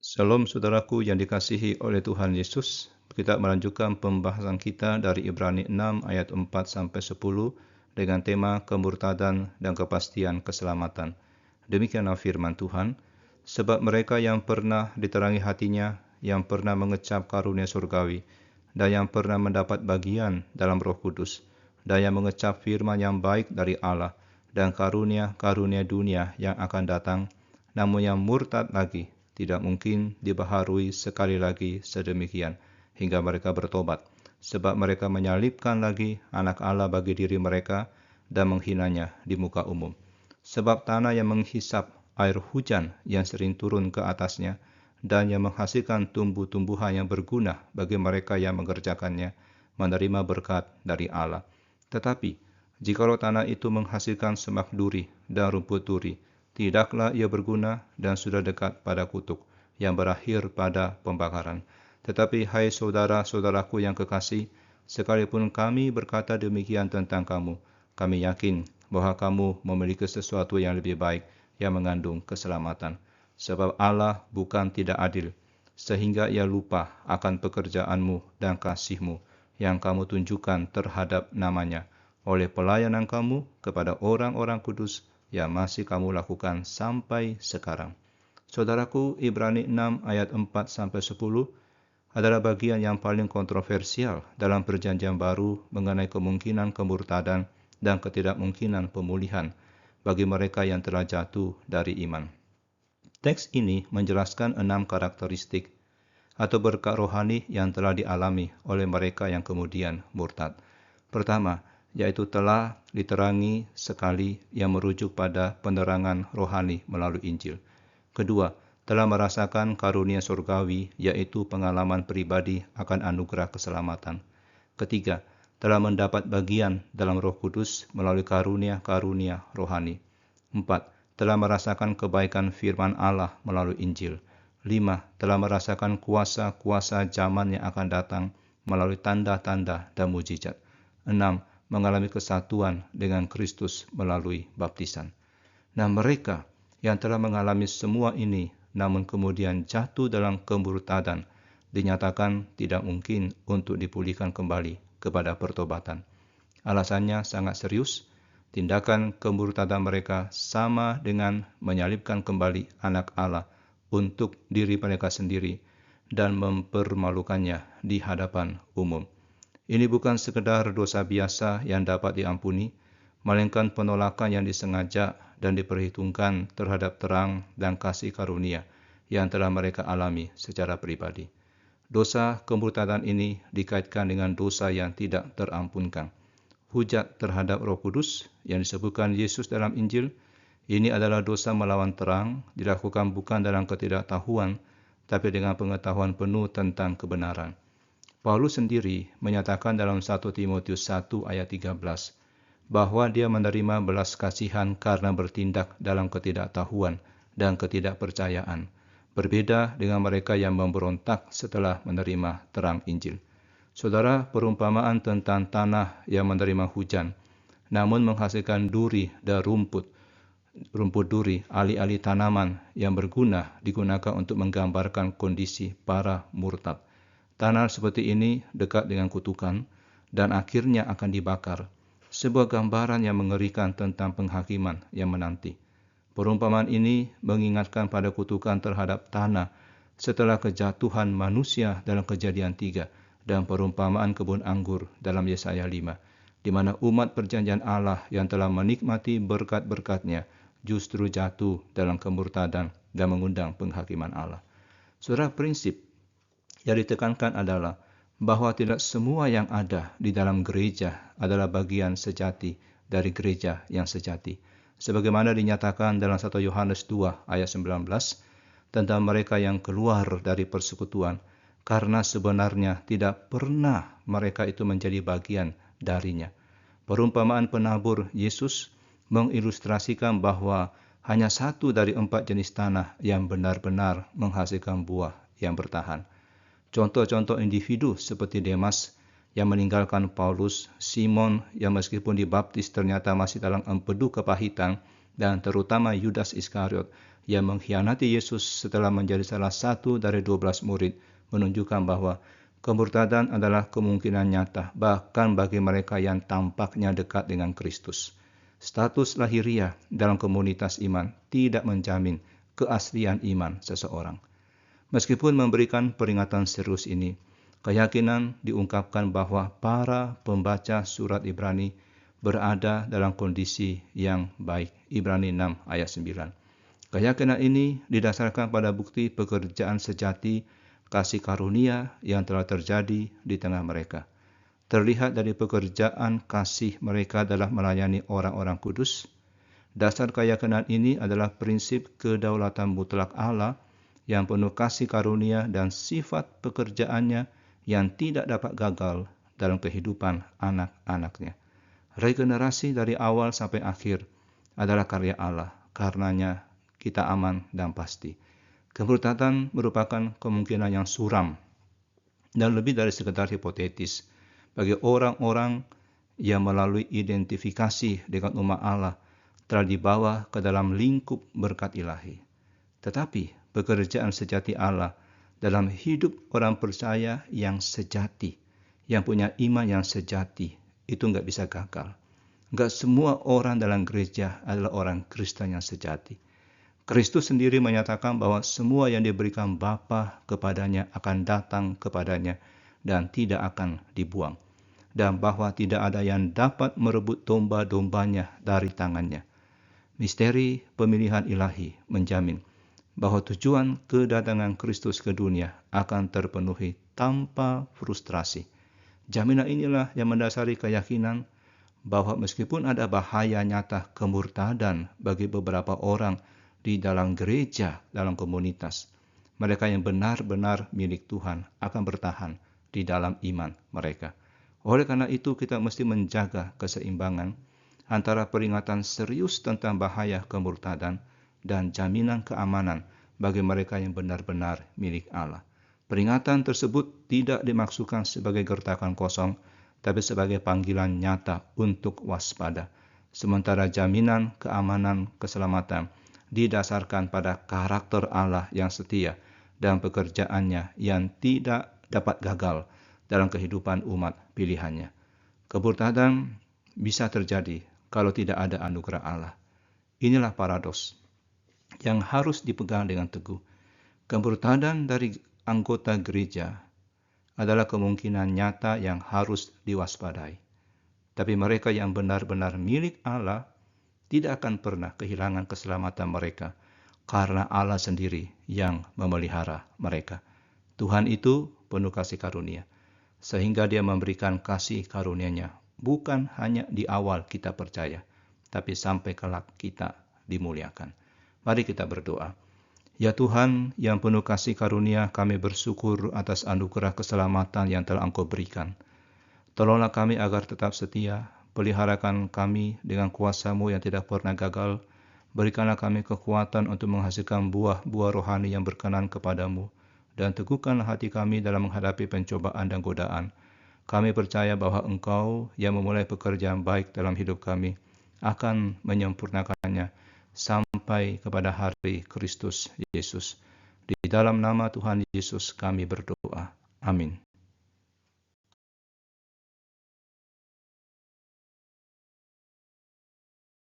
Salam saudaraku yang dikasihi oleh Tuhan Yesus. Kita melanjutkan pembahasan kita dari Ibrani 6 ayat 4 sampai 10 dengan tema kemurtadan dan kepastian keselamatan. Demikianlah firman Tuhan, sebab mereka yang pernah diterangi hatinya, yang pernah mengecap karunia surgawi, dan yang pernah mendapat bagian dalam Roh Kudus, dan yang mengecap firman yang baik dari Allah, dan karunia-karunia dunia yang akan datang, namun yang murtad lagi, tidak mungkin dibaharui sekali lagi sedemikian, hingga mereka bertobat, sebab mereka menyalibkan lagi anak Allah bagi diri mereka, dan menghinanya di muka umum. Sebab tanah yang menghisap air hujan yang sering turun ke atasnya, dan yang menghasilkan tumbuh-tumbuhan yang berguna bagi mereka yang mengerjakannya, menerima berkat dari Allah. Tetapi, jikalau tanah itu menghasilkan semak duri dan rumput duri, tidaklah ia berguna dan sudah dekat pada kutuk, yang berakhir pada pembakaran. Tetapi hai saudara-saudaraku yang kekasih, sekalipun kami berkata demikian tentang kamu, kami yakin bahwa kamu memiliki sesuatu yang lebih baik yang mengandung keselamatan. Sebab Allah bukan tidak adil, sehingga ia lupa akan pekerjaanmu dan kasihmu yang kamu tunjukkan terhadap namanya oleh pelayanan kamu kepada orang-orang kudus yang masih kamu lakukan sampai sekarang. Saudaraku, Ibrani 6 ayat 4-10 adalah bagian yang paling kontroversial dalam perjanjian baru mengenai kemungkinan kemurtadan dan ketidakmungkinan pemulihan bagi mereka yang telah jatuh dari iman. Teks ini menjelaskan 6 karakteristik atau berkat rohani yang telah dialami oleh mereka yang kemudian murtad. Pertama, yaitu telah diterangi sekali yang merujuk pada penerangan rohani melalui Injil. Kedua, telah merasakan karunia surgawi, yaitu pengalaman pribadi akan anugerah keselamatan. Ketiga, telah mendapat bagian dalam Roh Kudus melalui karunia-karunia rohani. 4. Telah merasakan kebaikan firman Allah melalui Injil. 5. Telah merasakan kuasa-kuasa zaman yang akan datang melalui tanda-tanda dan mujizat. 6. Mengalami kesatuan dengan Kristus melalui baptisan. Nah, mereka yang telah mengalami semua ini namun kemudian jatuh dalam kemurtadan dinyatakan tidak mungkin untuk dipulihkan kembali kepada pertobatan. Alasannya sangat serius. Tindakan kemurtadan mereka sama dengan menyalibkan kembali anak Allah untuk diri mereka sendiri dan mempermalukannya di hadapan umum. Ini bukan sekedar dosa biasa yang dapat diampuni, melainkan penolakan yang disengaja dan diperhitungkan terhadap terang dan kasih karunia yang telah mereka alami secara pribadi. Dosa kemurtadan ini dikaitkan dengan dosa yang tidak terampunkan. Hujat terhadap Roh Kudus yang disebutkan Yesus dalam Injil, ini adalah dosa melawan terang, dilakukan bukan dalam ketidaktahuan, tapi dengan pengetahuan penuh tentang kebenaran. Paulus sendiri menyatakan dalam 1 Timotius 1 ayat 13, bahwa dia menerima belas kasihan karena bertindak dalam ketidaktahuan dan ketidakpercayaan, berbeda dengan mereka yang memberontak setelah menerima terang Injil. Saudara, perumpamaan tentang tanah yang menerima hujan, namun menghasilkan duri dan rumput duri, alih-alih tanaman yang berguna digunakan untuk menggambarkan kondisi para murtad. Tanah seperti ini dekat dengan kutukan dan akhirnya akan dibakar. Sebuah gambaran yang mengerikan tentang penghakiman yang menanti. Perumpamaan ini mengingatkan pada kutukan terhadap tanah setelah kejatuhan manusia dalam Kejadian 3 dan perumpamaan kebun anggur dalam Yesaya 5, di mana umat perjanjian Allah yang telah menikmati berkat-berkatnya justru jatuh dalam kemurtadan dan mengundang penghakiman Allah. Saudara, prinsip yang ditekankan adalah bahwa tidak semua yang ada di dalam gereja adalah bagian sejati dari gereja yang sejati. Sebagaimana dinyatakan dalam 1 Yohanes 2 ayat 19 tentang mereka yang keluar dari persekutuan, karena sebenarnya tidak pernah mereka itu menjadi bagian darinya. Perumpamaan penabur Yesus mengilustrasikan bahwa hanya satu dari 4 jenis tanah yang benar-benar menghasilkan buah yang bertahan. Contoh-contoh individu seperti Demas yang meninggalkan Paulus, Simon yang meskipun dibaptis ternyata masih dalam empedu kepahitan dan terutama Yudas Iskariot yang mengkhianati Yesus setelah menjadi salah satu dari 12 murid, menunjukkan bahwa kemurtadan adalah kemungkinan nyata bahkan bagi mereka yang tampaknya dekat dengan Kristus. Status lahiriah dalam komunitas iman tidak menjamin keaslian iman seseorang. Meskipun memberikan peringatan serius ini, keyakinan diungkapkan bahwa para pembaca surat Ibrani berada dalam kondisi yang baik. Ibrani 6 ayat 9. Keyakinan ini didasarkan pada bukti pekerjaan sejati kasih karunia yang telah terjadi di tengah mereka. Terlihat dari pekerjaan kasih mereka dalam melayani orang-orang kudus. Dasar keyakinan ini adalah prinsip kedaulatan mutlak Allah yang penuh kasih karunia dan sifat pekerjaannya yang tidak dapat gagal dalam kehidupan anak-anaknya. Regenerasi dari awal sampai akhir adalah karya Allah, karenanya kita aman dan pasti. Kemurtadan merupakan kemungkinan yang suram dan lebih dari sekedar hipotetis bagi orang-orang yang melalui identifikasi dengan umat Allah telah dibawa ke dalam lingkup berkat ilahi. Tetapi pekerjaan sejati Allah dalam hidup orang percaya yang sejati, yang punya iman yang sejati, itu nggak bisa gagal. Nggak semua orang dalam gereja adalah orang Kristen yang sejati. Kristus sendiri menyatakan bahwa semua yang diberikan Bapa kepadanya akan datang kepadanya dan tidak akan dibuang. Dan bahwa tidak ada yang dapat merebut domba-dombanya dari tangannya. Misteri pemilihan ilahi menjamin bahwa tujuan kedatangan Kristus ke dunia akan terpenuhi tanpa frustrasi. Jaminan inilah yang mendasari keyakinan bahwa meskipun ada bahaya nyata kemurtadan bagi beberapa orang di dalam gereja, dalam komunitas, mereka yang benar-benar milik Tuhan akan bertahan di dalam iman mereka. Oleh karena itu kita mesti menjaga keseimbangan antara peringatan serius tentang bahaya kemurtadan dan jaminan keamanan bagi mereka yang benar-benar milik Allah. Peringatan tersebut tidak dimaksudkan sebagai gertakan kosong, tapi sebagai panggilan nyata untuk waspada. Sementara jaminan keamanan keselamatan didasarkan pada karakter Allah yang setia dan pekerjaannya yang tidak dapat gagal dalam kehidupan umat pilihannya. Kemurtadan bisa terjadi kalau tidak ada anugerah Allah. Inilah paradoks yang harus dipegang dengan teguh. Kemurtadan dari anggota gereja adalah kemungkinan nyata yang harus diwaspadai. Tapi mereka yang benar-benar milik Allah tidak akan pernah kehilangan keselamatan mereka karena Allah sendiri yang memelihara mereka. Tuhan itu penuh kasih karunia, sehingga Dia memberikan kasih karunia-Nya bukan hanya di awal kita percaya, tapi sampai kelak kita dimuliakan. Mari kita berdoa. Ya Tuhan yang penuh kasih karunia, kami bersyukur atas anugerah keselamatan yang telah Engkau berikan. Tolonglah kami agar tetap setia, peliharakan kami dengan kuasa-Mu yang tidak pernah gagal. Berikanlah kami kekuatan untuk menghasilkan buah-buah rohani yang berkenan kepadamu, dan teguhkanlah hati kami dalam menghadapi pencobaan dan godaan. Kami percaya bahwa Engkau yang memulai pekerjaan baik dalam hidup kami akan menyempurnakannya sampai kepada hari Kristus Yesus. Di dalam nama Tuhan Yesus kami berdoa. Amin.